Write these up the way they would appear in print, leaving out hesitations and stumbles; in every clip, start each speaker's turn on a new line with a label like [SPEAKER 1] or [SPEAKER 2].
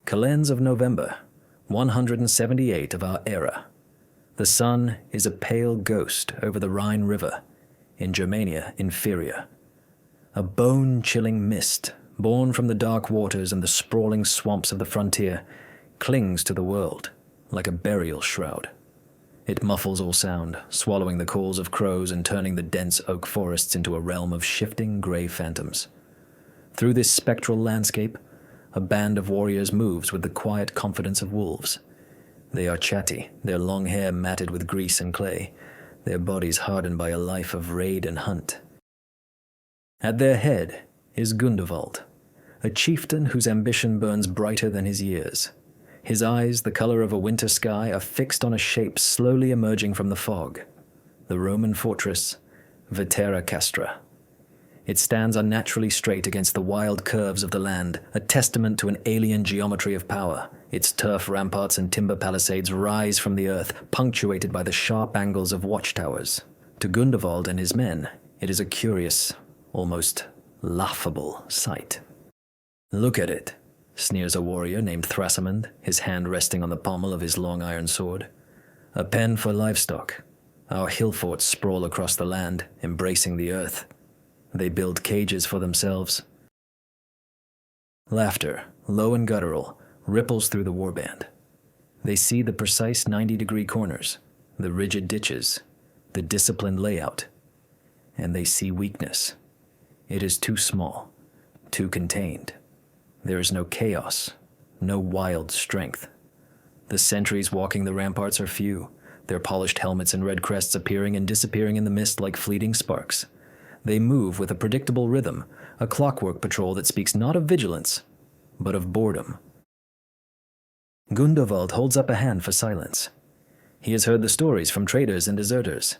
[SPEAKER 1] Calends of November, 178 of our era. The sun is a pale ghost over the Rhine River, in Germania Inferior. A bone-chilling mist, born from the dark waters and the sprawling swamps of the frontier, clings to the world like a burial shroud. It muffles all sound, swallowing the calls of crows and turning the dense oak forests into a realm of shifting gray phantoms. Through this spectral landscape, a band of warriors moves with the quiet confidence of wolves. They are chatty, their long hair matted with grease and clay, their bodies hardened by a life of raid and hunt. At their head is Gundevald, a chieftain whose ambition burns brighter than his years. His eyes, the color of a winter sky, are fixed on a shape slowly emerging from the fog. The Roman fortress, Vetera Castra. It stands unnaturally straight against the wild curves of the land, a testament to an alien geometry of power. Its turf ramparts and timber palisades rise from the earth, punctuated by the sharp angles of watchtowers. To Gundevald and his men, it is a curious, almost laughable sight. "Look at it," sneers a warrior named Thrasimund, his hand resting on the pommel of his long iron sword. "A pen for livestock. Our hill forts sprawl across the land, embracing the earth. They build cages for themselves." Laughter, low and guttural, ripples through the warband. They see the precise 90-degree corners, the rigid ditches, the disciplined layout, and they see weakness. It is too small, too contained. There is no chaos, no wild strength. The sentries walking the ramparts are few, their polished helmets and red crests appearing and disappearing in the mist like fleeting sparks. They move with a predictable rhythm, a clockwork patrol that speaks not of vigilance, but of boredom. Gundevald holds up a hand for silence. He has heard the stories from traitors and deserters.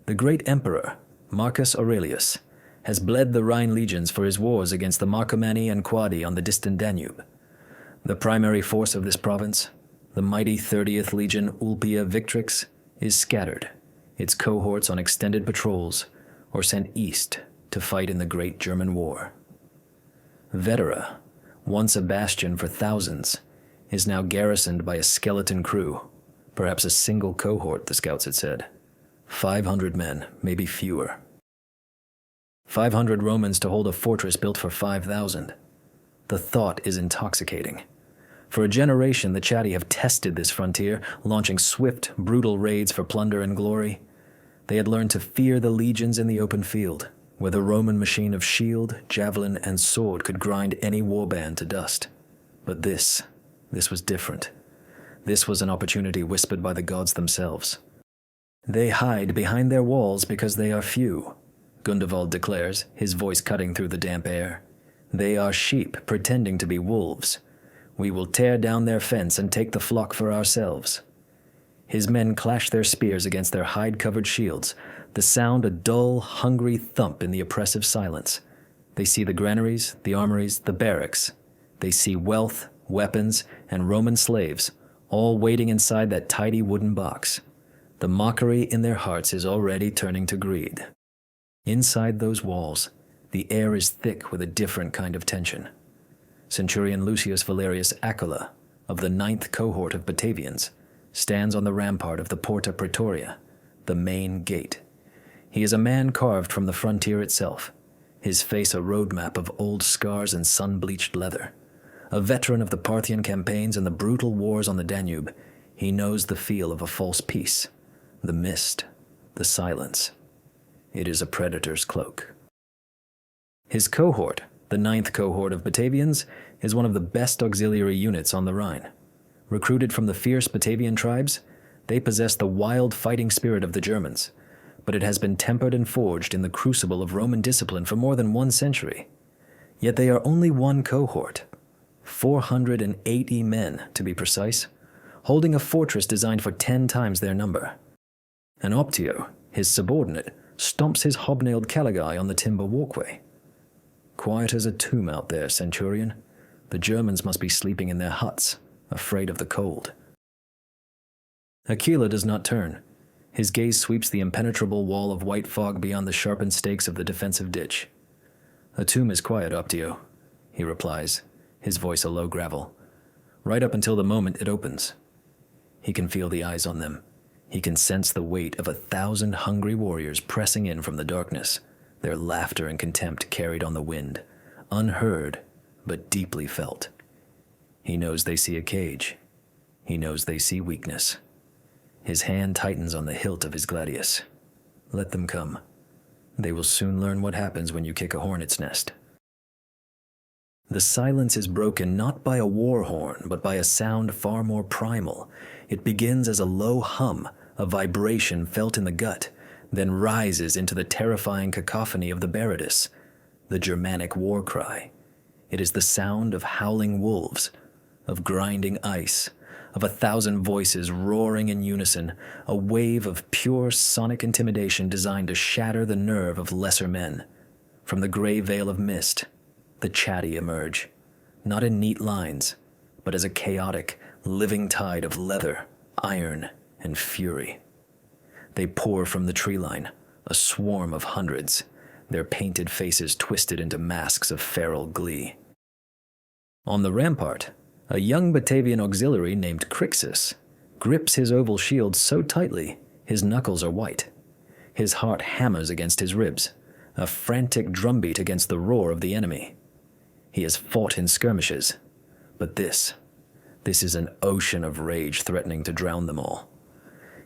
[SPEAKER 1] The great emperor, Marcus Aurelius, has bled the Rhine legions for his wars against the Marcomanni and Quadi on the distant Danube. The primary force of this province, the mighty 30th Legion Ulpia Victrix, is scattered, its cohorts on extended patrols, or sent east to fight in the Great German War. Vetera, once a bastion for thousands, is now garrisoned by a skeleton crew, perhaps a single cohort, the scouts had said. 500 men, maybe fewer. 500 Romans to hold a fortress built for 5,000. The thought is intoxicating. For a generation, the Chatti have tested this frontier, launching swift, brutal raids for plunder and glory. They had learned to fear the legions in the open field, where the Roman machine of shield, javelin, and sword could grind any warband to dust. But this was different. This was an opportunity whispered by the gods themselves. They hide behind their walls because they are few, Gundevald declares, his voice cutting through the damp air. They are sheep pretending to be wolves. We will tear down their fence and take the flock for ourselves. His men clash their spears against their hide-covered shields, the sound a dull, hungry thump in the oppressive silence. They see the granaries, the armories, the barracks. They see wealth, weapons, and Roman slaves, all waiting inside that tidy wooden box. The mockery in their hearts is already turning to greed. Inside those walls, the air is thick with a different kind of tension. Centurion Lucius Valerius Acula, of the 9th Cohort of Batavians, stands on the rampart of the Porta Praetoria, the main gate. He is a man carved from the frontier itself, his face a roadmap of old scars and sun-bleached leather. A veteran of the Parthian campaigns and the brutal wars on the Danube, he knows the feel of a false peace, the mist, the silence. It is a predator's cloak. His cohort, the 9th Cohort of Batavians, is one of the best auxiliary units on the Rhine. Recruited from the fierce Batavian tribes, they possess the wild fighting spirit of the Germans, but it has been tempered and forged in the crucible of Roman discipline for more than 1 century. Yet they are only one cohort, 480 men to be precise, holding a fortress designed for 10 times their number. And Optio, his subordinate, stomps his hobnailed caligae on the timber walkway. Quiet as a tomb out there, Centurion. The Germans must be sleeping in their huts, afraid of the cold. Aquila does not turn. His gaze sweeps the impenetrable wall of white fog beyond the sharpened stakes of the defensive ditch. "A tomb is quiet, Optio," he replies, his voice a low gravel. right up until the moment it opens. He can feel the eyes on them. He can sense the weight of 1,000 hungry warriors pressing in from the darkness, their laughter and contempt carried on the wind, unheard but deeply felt. He knows they see a cage. He knows they see weakness. His hand tightens on the hilt of his gladius. Let them come. They will soon learn what happens when you kick a hornet's nest. The silence is broken not by a war horn, but by a sound far more primal. It begins as a low hum, a vibration felt in the gut, then rises into the terrifying cacophony of the Berides, the Germanic war cry. It is the sound of howling wolves, of grinding ice, of 1,000 voices roaring in unison, a wave of pure sonic intimidation designed to shatter the nerve of lesser men. From the gray veil of mist, the chatty emerge, not in neat lines, but as a chaotic, living tide of leather, iron, and fury. They pour from the tree line, a swarm of hundreds, their painted faces twisted into masks of feral glee. On the rampart, a young Batavian auxiliary named Crixus grips his oval shield so tightly his knuckles are white. His heart hammers against his ribs, a frantic drumbeat against the roar of the enemy. He has fought in skirmishes, but this is an ocean of rage threatening to drown them all.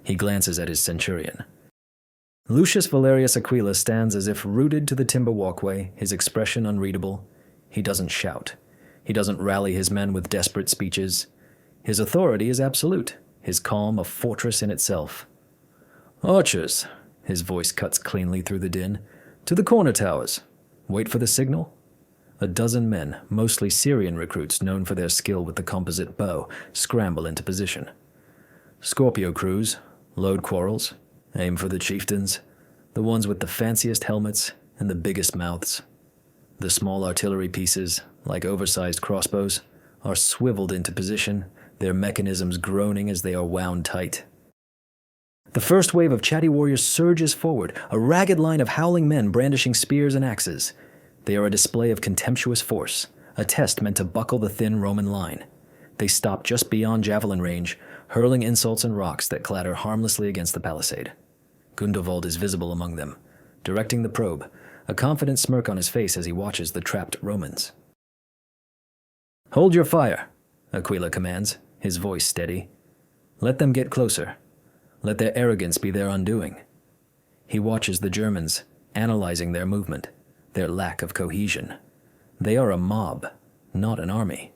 [SPEAKER 1] He glances at his centurion. Lucius Valerius Aquila stands as if rooted to the timber walkway, his expression unreadable. He doesn't shout. He doesn't rally his men with desperate speeches. His authority is absolute, his calm a fortress in itself. "Archers," his voice cuts cleanly through the din, "to the corner towers. Wait for the signal." A dozen men, mostly Syrian recruits known for their skill with the composite bow, scramble into position. Scorpio crews, load quarrels, aim for the chieftains, the ones with the fanciest helmets and the biggest mouths. The small artillery pieces, like oversized crossbows, are swiveled into position, their mechanisms groaning as they are wound tight. The first wave of chatty warriors surges forward, a ragged line of howling men brandishing spears and axes. They are a display of contemptuous force, a test meant to buckle the thin Roman line. They stop just beyond javelin range, hurling insults and rocks that clatter harmlessly against the palisade. Gundovald is visible among them, directing the probe, a confident smirk on his face as he watches the trapped Romans. "Hold your fire," Aquila commands, his voice steady. "Let them get closer. Let their arrogance be their undoing." He watches the Germans, analyzing their movement, their lack of cohesion. They are a mob, not an army.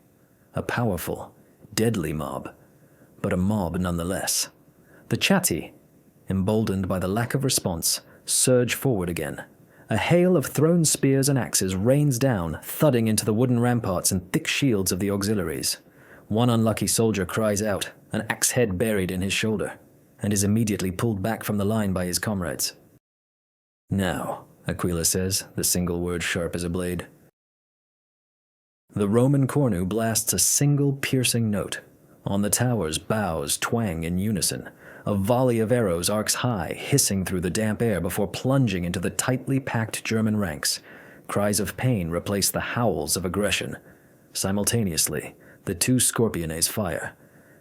[SPEAKER 1] A powerful, deadly mob, but a mob nonetheless. The Chatti, emboldened by the lack of response, surge forward again. A hail of thrown spears and axes rains down, thudding into the wooden ramparts and thick shields of the auxiliaries. One unlucky soldier cries out, an axe head buried in his shoulder, and is immediately pulled back from the line by his comrades. "Now," Aquila says, the single word sharp as a blade. The Roman cornu blasts a single piercing note. On the towers, bows twang in unison. A volley of arrows arcs high, hissing through the damp air before plunging into the tightly packed German ranks. Cries of pain replace the howls of aggression. Simultaneously, the two Scorpiones fire.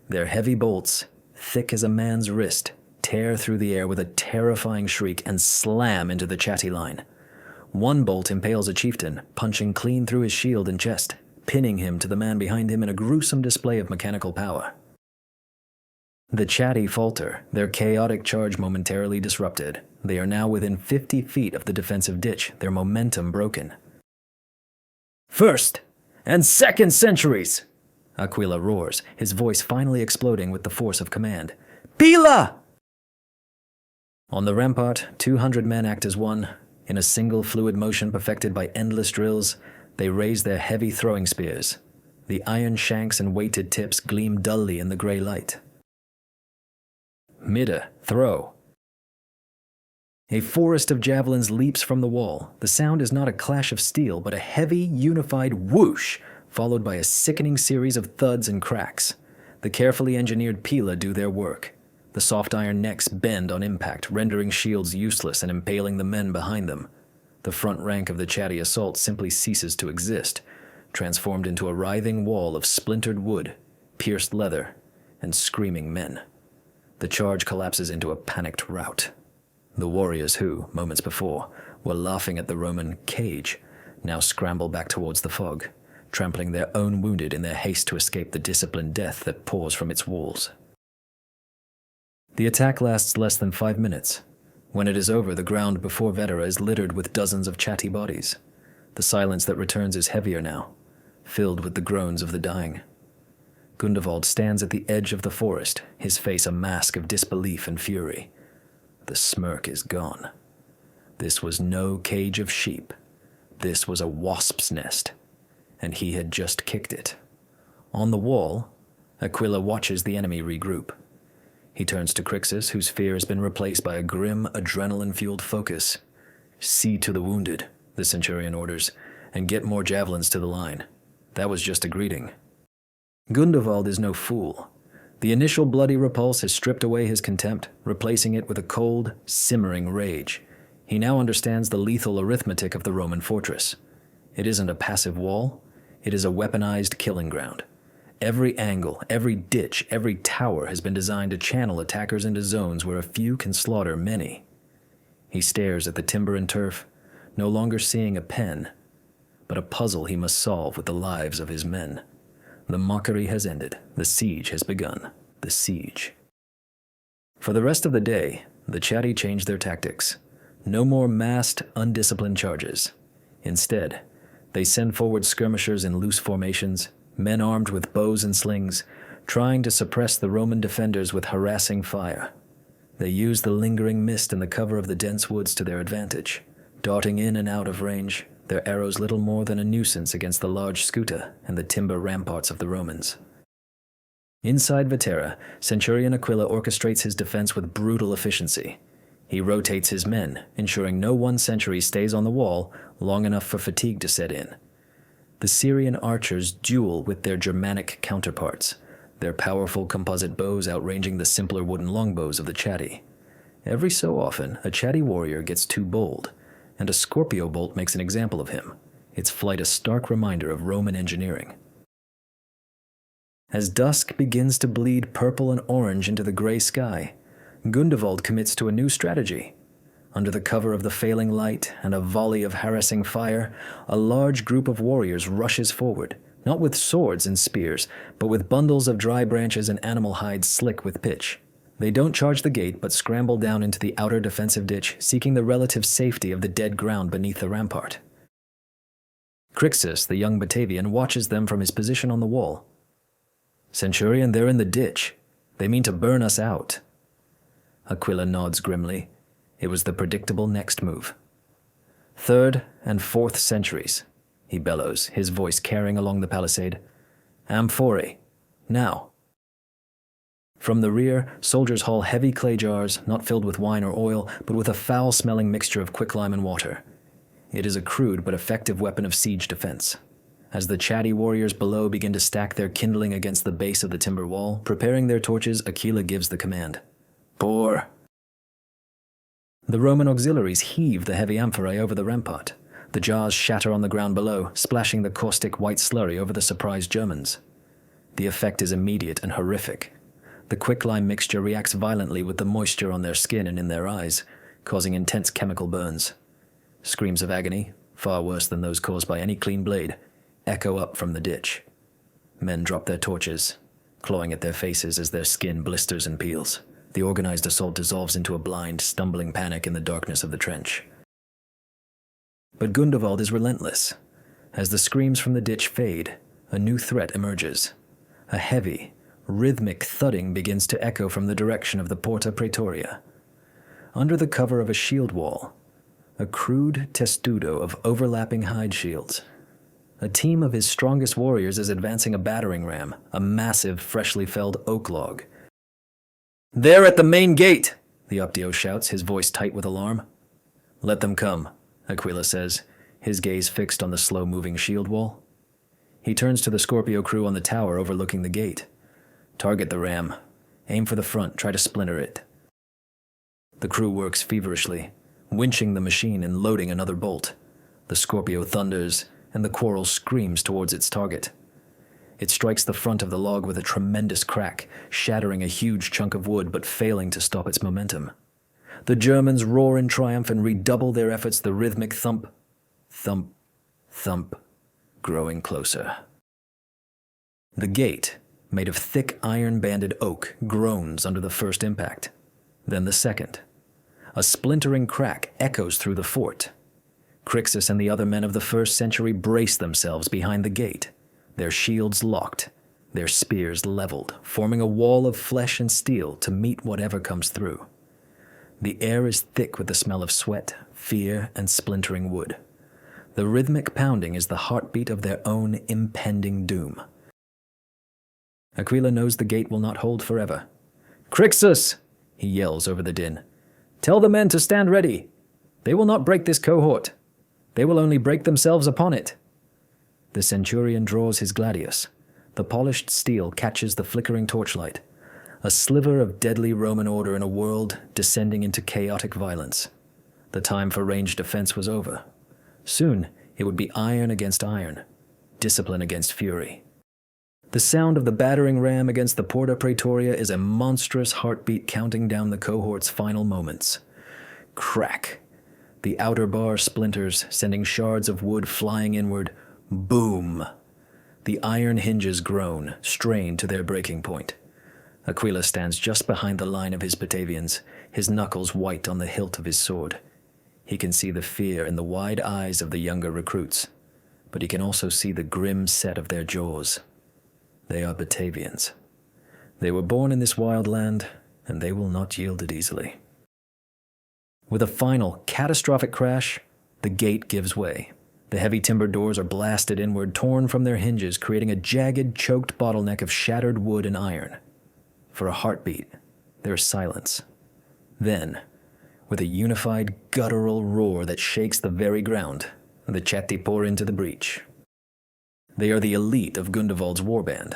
[SPEAKER 1] Their heavy bolts, thick as a man's wrist, tear through the air with a terrifying shriek and slam into the Chatti line. One bolt impales a chieftain, punching clean through his shield and chest, pinning him to the man behind him in a gruesome display of mechanical power. The Chatti falter, their chaotic charge momentarily disrupted. They are now within 50 feet of the defensive ditch, their momentum broken. "First and second centuries!" Aquila roars, his voice finally exploding with the force of command. "Pila!" On the rampart, 200 men act as one. In a single fluid motion perfected by endless drills, they raise their heavy throwing spears. The iron shanks and weighted tips gleam dully in the gray light. "Midda, throw." A forest of javelins leaps from the wall. The sound is not a clash of steel, but a heavy, unified whoosh, followed by a sickening series of thuds and cracks. The carefully engineered pila do their work. The soft iron necks bend on impact, rendering shields useless and impaling the men behind them. The front rank of the Chatti assault simply ceases to exist, transformed into a writhing wall of splintered wood, pierced leather, and screaming men. The charge collapses into a panicked rout. The warriors who, moments before, were laughing at the Roman cage now scramble back towards the fog, trampling their own wounded in their haste to escape the disciplined death that pours from its walls. The attack lasts less than 5 minutes. When it is over, the ground before Vetera is littered with dozens of chatty bodies. The silence that returns is heavier now, filled with the groans of the dying. Gundevald stands at the edge of the forest, his face a mask of disbelief and fury. The smirk is gone. This was no cage of sheep. This was a wasp's nest, and he had just kicked it. On the wall, Aquila watches the enemy regroup. He turns to Crixus, whose fear has been replaced by a grim, adrenaline-fueled focus. "See to the wounded," the centurion orders, "and get more javelins to the line." That was just a greeting. Gundevald is no fool. The initial bloody repulse has stripped away his contempt, replacing it with a cold, simmering rage. He now understands the lethal arithmetic of the Roman fortress. It isn't a passive wall. It is a weaponized killing ground. Every angle, every ditch, every tower has been designed to channel attackers into zones where a few can slaughter many. He stares at the timber and turf, no longer seeing a pen, but a puzzle he must solve with the lives of his men. The mockery has ended. The siege has begun. The siege. For the rest of the day, the chatty changed their tactics. No more massed, undisciplined charges. Instead, they send forward skirmishers in loose formations, men armed with bows and slings, trying to suppress the Roman defenders with harassing fire. They use the lingering mist and the cover of the dense woods to their advantage, darting in and out of range, their arrows little more than a nuisance against the large scuta and the timber ramparts of the Romans. Inside Vetera, Centurion Aquila orchestrates his defense with brutal efficiency. He rotates his men, ensuring no one sentry stays on the wall long enough for fatigue to set in. The Syrian archers duel with their Germanic counterparts, their powerful composite bows outranging the simpler wooden longbows of the chatty. Every so often, a chatty warrior gets too bold, and a Scorpio bolt makes an example of him, its flight a stark reminder of Roman engineering. As dusk begins to bleed purple and orange into the gray sky, Gundevald commits to a new strategy. Under the cover of the failing light and a volley of harassing fire, a large group of warriors rushes forward, not with swords and spears, but with bundles of dry branches and animal hides slick with pitch. They don't charge the gate, but scramble down into the outer defensive ditch, seeking the relative safety of the dead ground beneath the rampart. Crixus, the young Batavian, watches them from his position on the wall. "Centurion, they're in the ditch. They mean to burn us out." Aquila nods grimly. It was the predictable next move. "Third and fourth centuries," he bellows, his voice carrying along the palisade. "Amphore. Now." From the rear, soldiers haul heavy clay jars, not filled with wine or oil, but with a foul-smelling mixture of quicklime and water. It is a crude but effective weapon of siege defense. As the chatty warriors below begin to stack their kindling against the base of the timber wall, preparing their torches, Aquila gives the command. "Pour." The Roman auxiliaries heave the heavy amphorae over the rampart. The jars shatter on the ground below, splashing the caustic white slurry over the surprised Germans. The effect is immediate and horrific. The quicklime mixture reacts violently with the moisture on their skin and in their eyes, causing intense chemical burns. Screams of agony, far worse than those caused by any clean blade, echo up from the ditch. Men drop their torches, clawing at their faces as their skin blisters and peels. The organized assault dissolves into a blind, stumbling panic in the darkness of the trench. But Gundevald is relentless. As the screams from the ditch fade, a new threat emerges. A heavy, rhythmic thudding begins to echo from the direction of the Porta Praetoria. Under the cover of a shield wall, a crude testudo of overlapping hide shields. A team of his strongest warriors is advancing a battering ram, a massive, freshly felled oak log. "They're at the main gate!" the Optio shouts, his voice tight with alarm. "Let them come," Aquila says, his gaze fixed on the slow-moving shield wall. He turns to the Scorpio crew on the tower overlooking the gate. "Target the ram. Aim for the front, try to splinter it." The crew works feverishly, winching the machine and loading another bolt. The Scorpio thunders, and the quarrel screams towards its target. It strikes the front of the log with a tremendous crack, shattering a huge chunk of wood but failing to stop its momentum. The Germans roar in triumph and redouble their efforts, the rhythmic thump, thump, thump, growing closer. The gate, made of thick iron-banded oak, groans under the first impact. Then the second. A splintering crack echoes through the fort. Crixus and the other men of the 1st century brace themselves behind the gate, their shields locked, their spears leveled, forming a wall of flesh and steel to meet whatever comes through. The air is thick with the smell of sweat, fear, and splintering wood. The rhythmic pounding is the heartbeat of their own impending doom. Aquila knows the gate will not hold forever. "Crixus!" he yells over the din. "Tell the men to stand ready. They will not break this cohort. They will only break themselves upon it." The centurion draws his gladius. The polished steel catches the flickering torchlight, a sliver of deadly Roman order in a world descending into chaotic violence. The time for ranged defense was over. Soon, it would be iron against iron, discipline against fury. The sound of the battering ram against the Porta Praetoria is a monstrous heartbeat counting down the cohort's final moments. Crack! The outer bar splinters, sending shards of wood flying inward. Boom! The iron hinges groan, strained to their breaking point. Aquila stands just behind the line of his Batavians, his knuckles white on the hilt of his sword. He can see the fear in the wide eyes of the younger recruits, but he can also see the grim set of their jaws. They are Batavians. They were born in this wild land, and they will not yield it easily. With a final, catastrophic crash, the gate gives way. The heavy timber doors are blasted inward, torn from their hinges, creating a jagged, choked bottleneck of shattered wood and iron. For a heartbeat, there is silence. Then, with a unified, guttural roar that shakes the very ground, the Chatti pour into the breach. They are the elite of Gundevald's warband.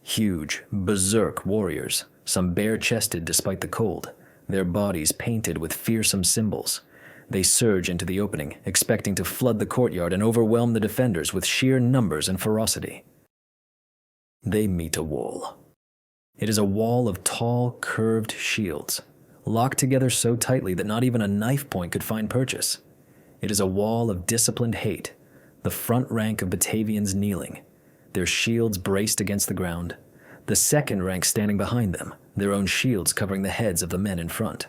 [SPEAKER 1] Huge, berserk warriors, some bare-chested despite the cold, their bodies painted with fearsome symbols. They surge into the opening, expecting to flood the courtyard and overwhelm the defenders with sheer numbers and ferocity. They meet a wall. It is a wall of tall, curved shields, locked together so tightly that not even a knife point could find purchase. It is a wall of disciplined hate, the front rank of Batavians kneeling, their shields braced against the ground, the second rank standing behind them, their own shields covering the heads of the men in front.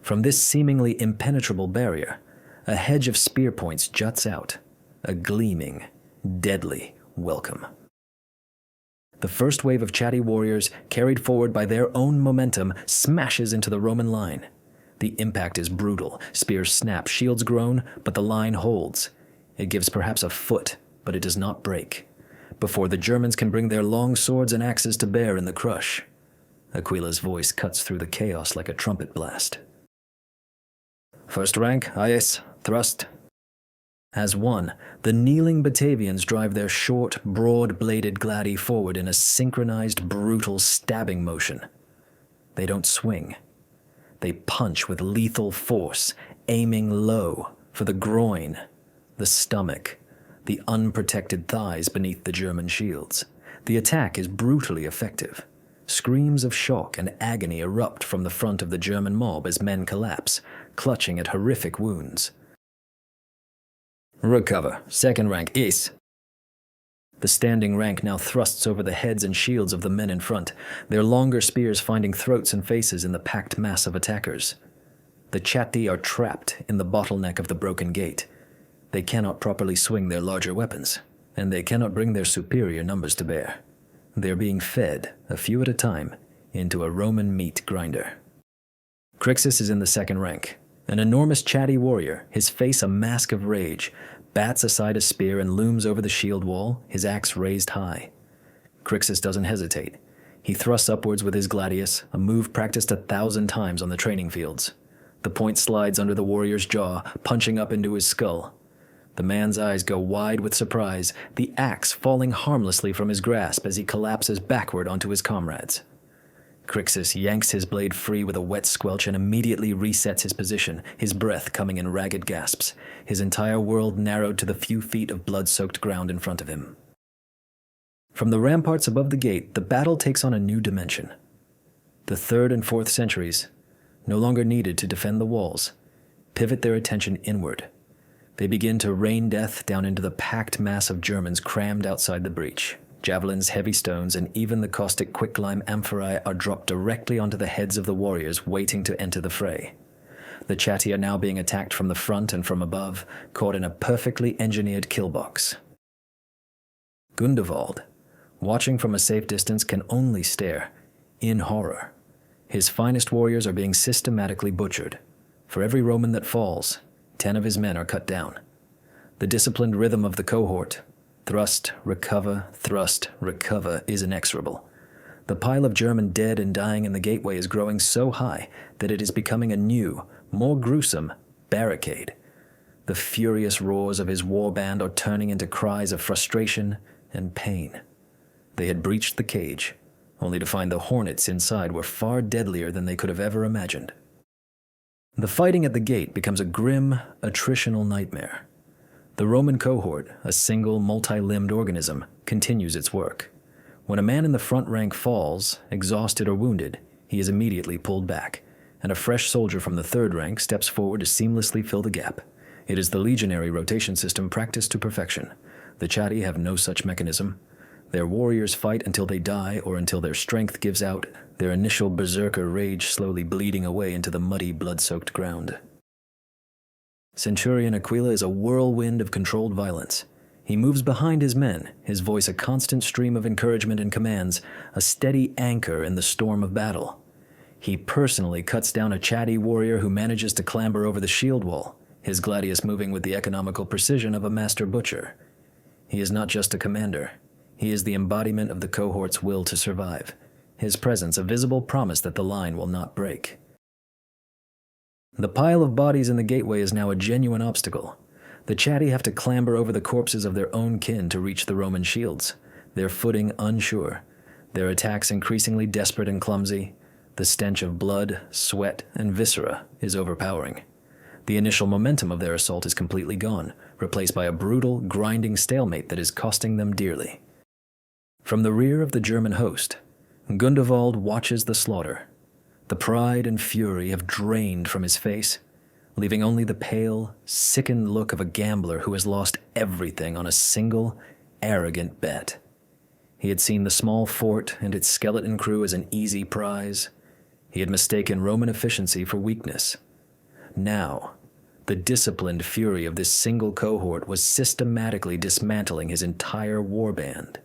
[SPEAKER 1] From this seemingly impenetrable barrier, a hedge of spear points juts out, a gleaming, deadly welcome. The first wave of Chatti warriors, carried forward by their own momentum, smashes into the Roman line. The impact is brutal. Spears snap, shields groan, but the line holds. It gives perhaps a foot, but it does not break. Before the Germans can bring their long swords and axes to bear in the crush, Aquila's voice cuts through the chaos like a trumpet blast. "First rank, Aies, thrust." As one, the kneeling Batavians drive their short, broad-bladed gladi forward in a synchronized, brutal stabbing motion. They don't swing. They punch with lethal force, aiming low for the groin, the stomach, the unprotected thighs beneath the German shields. The attack is brutally effective. Screams of shock and agony erupt from the front of the German mob as men collapse, clutching at horrific wounds. "Recover. Second rank, Ace." The standing rank now thrusts over the heads and shields of the men in front, their longer spears finding throats and faces in the packed mass of attackers. The Chatti are trapped in the bottleneck of the broken gate. They cannot properly swing their larger weapons, and they cannot bring their superior numbers to bear. They are being fed, a few at a time, into a Roman meat grinder. Crixus is in the second rank. An enormous Chatti warrior, his face a mask of rage, bats aside a spear and looms over the shield wall, his axe raised high. Crixus doesn't hesitate. He thrusts upwards with his gladius, a move practiced 1,000 times on the training fields. The point slides under the warrior's jaw, punching up into his skull. The man's eyes go wide with surprise, the axe falling harmlessly from his grasp as he collapses backward onto his comrades. Crixus yanks his blade free with a wet squelch and immediately resets his position, his breath coming in ragged gasps, his entire world narrowed to the few feet of blood-soaked ground in front of him. From the ramparts above the gate, the battle takes on a new dimension. The 3rd and 4th centuries, no longer needed to defend the walls, pivot their attention inward. They begin to rain death down into the packed mass of Germans crammed outside the breach. Javelins, heavy stones, and even the caustic quicklime amphorae are dropped directly onto the heads of the warriors waiting to enter the fray. The Chatti are now being attacked from the front and from above, caught in a perfectly engineered kill box. Gundevald, watching from a safe distance, can only stare, in horror. His finest warriors are being systematically butchered. For every Roman that falls, 10 of his men are cut down. The disciplined rhythm of the cohort, thrust, recover, is inexorable. The pile of German dead and dying in the gateway is growing so high that it is becoming a new, more gruesome barricade. The furious roars of his war band are turning into cries of frustration and pain. They had breached the cage, only to find the hornets inside were far deadlier than they could have ever imagined. The fighting at the gate becomes a grim, attritional nightmare. The Roman cohort, a single, multi-limbed organism, continues its work. When a man in the front rank falls, exhausted or wounded, he is immediately pulled back, and a fresh soldier from the 3rd rank steps forward to seamlessly fill the gap. It is the legionary rotation system practiced to perfection. The Chatti have no such mechanism. Their warriors fight until they die or until their strength gives out, their initial berserker rage slowly bleeding away into the muddy, blood-soaked ground. Centurion Aquila is a whirlwind of controlled violence. He moves behind his men, his voice a constant stream of encouragement and commands, a steady anchor in the storm of battle. He personally cuts down a Chatti warrior who manages to clamber over the shield wall, his gladius moving with the economical precision of a master butcher. He is not just a commander. He is the embodiment of the cohort's will to survive, his presence a visible promise that the line will not break. The pile of bodies in the gateway is now a genuine obstacle. The Chatti have to clamber over the corpses of their own kin to reach the Roman shields, their footing unsure, their attacks increasingly desperate and clumsy. The stench of blood, sweat, and viscera is overpowering. The initial momentum of their assault is completely gone, replaced by a brutal, grinding stalemate that is costing them dearly. From the rear of the German host, Gundevald watches the slaughter. The pride and fury have drained from his face, leaving only the pale, sickened look of a gambler who has lost everything on a single, arrogant bet. He had seen the small fort and its skeleton crew as an easy prize. He had mistaken Roman efficiency for weakness. Now, the disciplined fury of this single cohort was systematically dismantling his entire warband.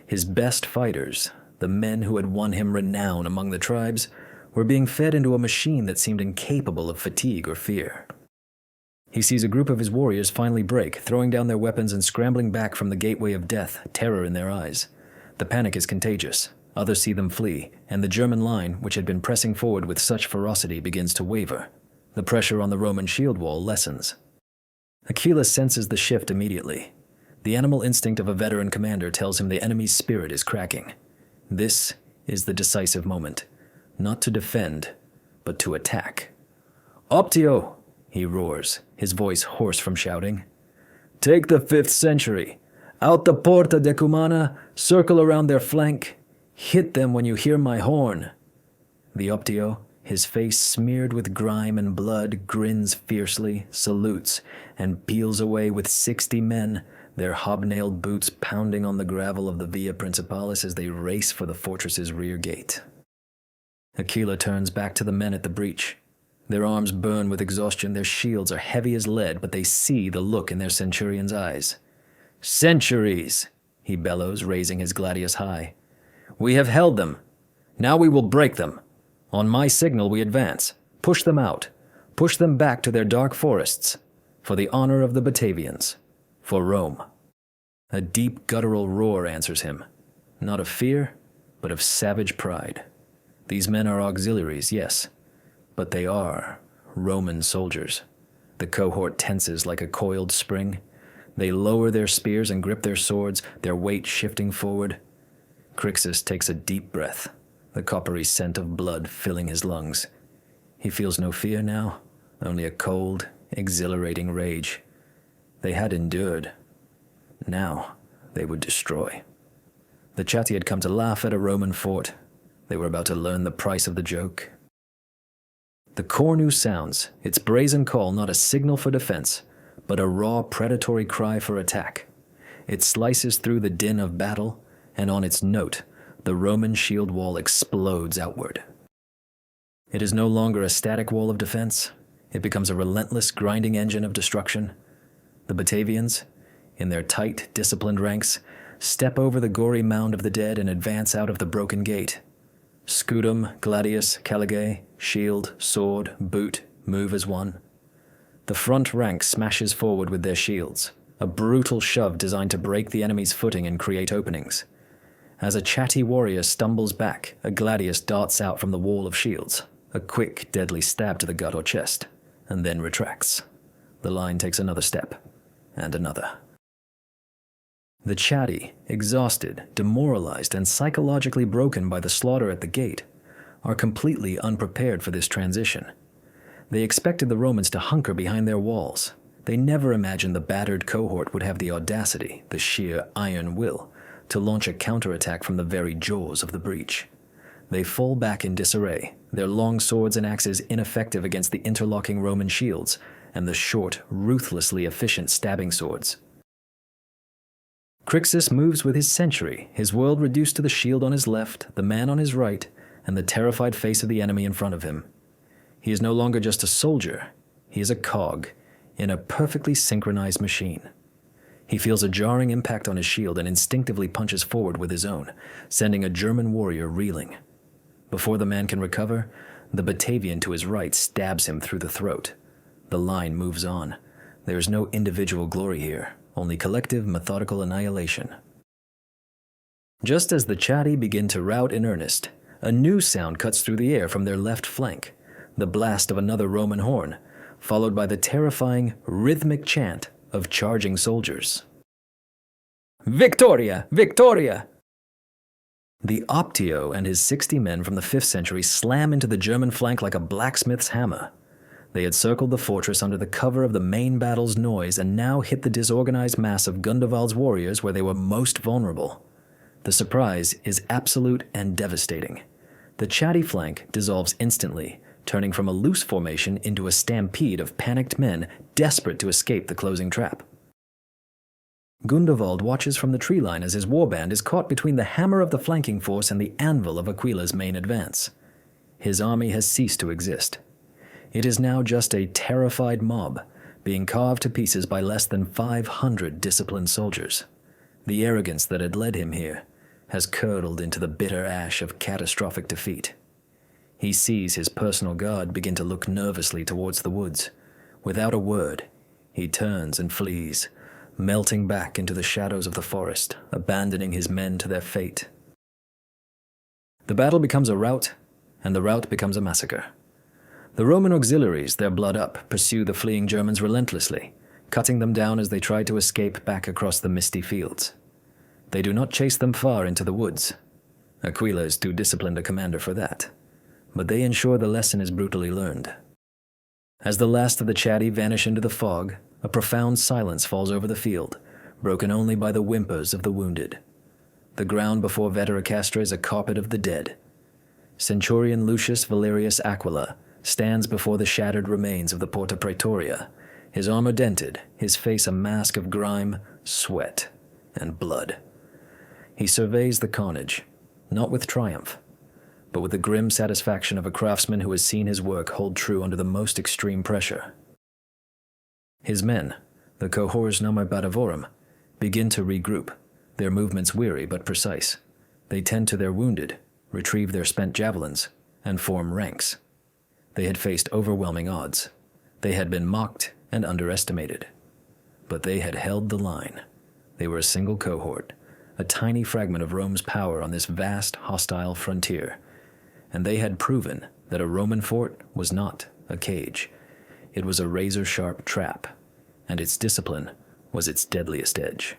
[SPEAKER 1] His best fighters, the men who had won him renown among the tribes, were being fed into a machine that seemed incapable of fatigue or fear. He sees a group of his warriors finally break, throwing down their weapons and scrambling back from the gateway of death, terror in their eyes. The panic is contagious. Others see them flee, and the German line, which had been pressing forward with such ferocity, begins to waver. The pressure on the Roman shield wall lessens. Aquila senses the shift immediately. The animal instinct of a veteran commander tells him the enemy's spirit is cracking. This is the decisive moment. Not to defend, but to attack. "Optio!" he roars, his voice hoarse from shouting. "Take the 5th century. Out the Porta Decumana, circle around their flank. Hit them when you hear my horn." The Optio, his face smeared with grime and blood, grins fiercely, salutes, and peels away with 60 men, their hobnailed boots pounding on the gravel of the Via Principalis as they race for the fortress's rear gate. Aquila turns back to the men at the breach. Their arms burn with exhaustion, their shields are heavy as lead, but they see the look in their centurion's eyes. "Centuries!" he bellows, raising his gladius high. "We have held them. Now we will break them. On my signal we advance. Push them out. Push them back to their dark forests. For the honor of the Batavians. For Rome." A deep guttural roar answers him. Not of fear, but of savage pride. These men are auxiliaries, yes, but they are Roman soldiers. The cohort tenses like a coiled spring. They lower their spears and grip their swords, their weight shifting forward. Crixus takes a deep breath, the coppery scent of blood filling his lungs. He feels no fear now, only a cold, exhilarating rage. They had endured. Now they would destroy. The Chatti had come to laugh at a Roman fort. They were about to learn the price of the joke. The cornu sounds, its brazen call not a signal for defense, but a raw predatory cry for attack. It slices through the din of battle, and on its note, the Roman shield wall explodes outward. It is no longer a static wall of defense. It becomes a relentless grinding engine of destruction. The Batavians, in their tight, disciplined ranks, step over the gory mound of the dead and advance out of the broken gate. Scutum, gladius, caligae, shield, sword, boot, move as one. The front rank smashes forward with their shields, a brutal shove designed to break the enemy's footing and create openings. As a Chatti warrior stumbles back, a gladius darts out from the wall of shields, a quick, deadly stab to the gut or chest, and then retracts. The line takes another step, and another. The Chatti, exhausted, demoralized, and psychologically broken by the slaughter at the gate, are completely unprepared for this transition. They expected the Romans to hunker behind their walls. They never imagined the battered cohort would have the audacity, the sheer iron will, to launch a counterattack from the very jaws of the breach. They fall back in disarray, their long swords and axes ineffective against the interlocking Roman shields and the short, ruthlessly efficient stabbing swords. Crixus moves with his century, his world reduced to the shield on his left, the man on his right, and the terrified face of the enemy in front of him. He is no longer just a soldier, he is a cog in a perfectly synchronized machine. He feels a jarring impact on his shield and instinctively punches forward with his own, sending a German warrior reeling. Before the man can recover, the Batavian to his right stabs him through the throat. The line moves on. There is no individual glory here, only collective, methodical annihilation. Just as the Chatti begin to rout in earnest, a new sound cuts through the air from their left flank, the blast of another Roman horn, followed by the terrifying, rhythmic chant of charging soldiers. Victoria! Victoria! The Optio and his 60 men from the 5th century slam into the German flank like a blacksmith's hammer. They had circled the fortress under the cover of the main battle's noise and now hit the disorganized mass of Gundovald's warriors where they were most vulnerable. The surprise is absolute and devastating. The Chatti flank dissolves instantly, turning from a loose formation into a stampede of panicked men desperate to escape the closing trap. Gundovald watches from the tree line as his warband is caught between the hammer of the flanking force and the anvil of Aquila's main advance. His army has ceased to exist. It is now just a terrified mob, being carved to pieces by less than 500 disciplined soldiers. The arrogance that had led him here has curdled into the bitter ash of catastrophic defeat. He sees his personal guard begin to look nervously towards the woods. Without a word, he turns and flees, melting back into the shadows of the forest, abandoning his men to their fate. The battle becomes a rout, and the rout becomes a massacre. The Roman auxiliaries, their blood up, pursue the fleeing Germans relentlessly, cutting them down as they try to escape back across the misty fields. They do not chase them far into the woods. Aquila is too disciplined a commander for that, but they ensure the lesson is brutally learned. As the last of the Chatti vanish into the fog, a profound silence falls over the field, broken only by the whimpers of the wounded. The ground before Vetera Castra is a carpet of the dead. Centurion Lucius Valerius Aquila stands before the shattered remains of the Porta Praetoria, his armor dented, his face a mask of grime, sweat, and blood. He surveys the carnage, not with triumph, but with the grim satisfaction of a craftsman who has seen his work hold true under the most extreme pressure. His men, the Cohors Nomi begin to regroup, their movements weary but precise. They tend to their wounded, retrieve their spent javelins, and form ranks. They had faced overwhelming odds. They had been mocked and underestimated. But they had held the line. They were a single cohort, a tiny fragment of Rome's power on this vast, hostile frontier. And they had proven that a Roman fort was not a cage. It was a razor-sharp trap, and its discipline was its deadliest edge.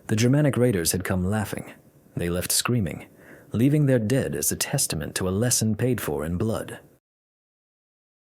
[SPEAKER 1] The Germanic raiders had come laughing. They left screaming, leaving their dead as a testament to a lesson paid for in blood.